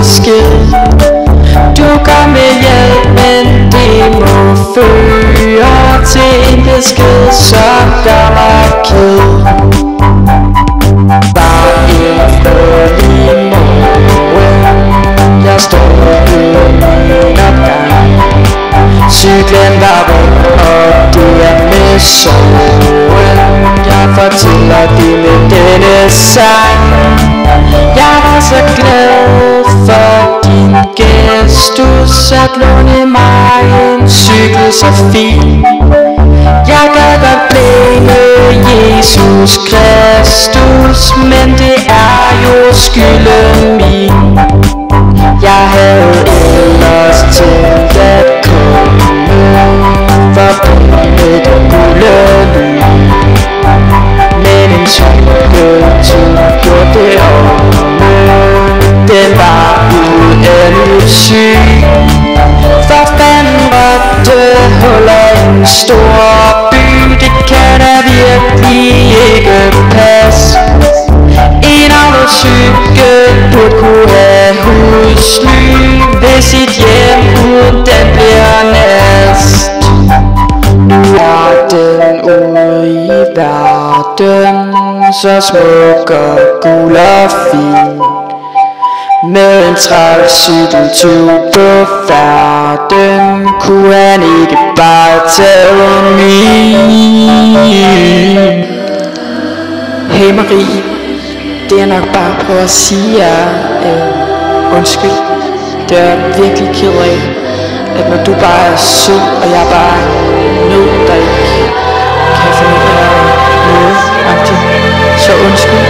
besked. Du gør med hjælp, men det må føre til en besked, som gør mig ked. Bare en frølig morgen, jeg står ved min opgang. Cyklen var rundt, og det er med sorgen jeg fortæller det med denne sang. Jeg var så glad for din gestus at låne mig en cykel så fin. Jeg gad godt blænge Jesus Kristus, men det er jo skylden min. Jeg havde ellers tænkt at komme forbi med den gule lyn, men en cykeltur gjorde det om. Den var uendelig syg. For fanden råbte huller en stor by. Det kan da virkelig ikke passe. En autocykel burde kunne have husly, hvis sit hjem uden den bliver næst. Nu er den ude i verden, så smuk og gul og fin, med en trælcykeltyv på færden. Kunne han ikke bare tage min? Hey Marie, det jeg nok bare prøver at sige er undskyld. Det er virkelig ked af, at når du bare er sød, og jeg bare er nød, der ikke kan finde ud af noget, så undskyld.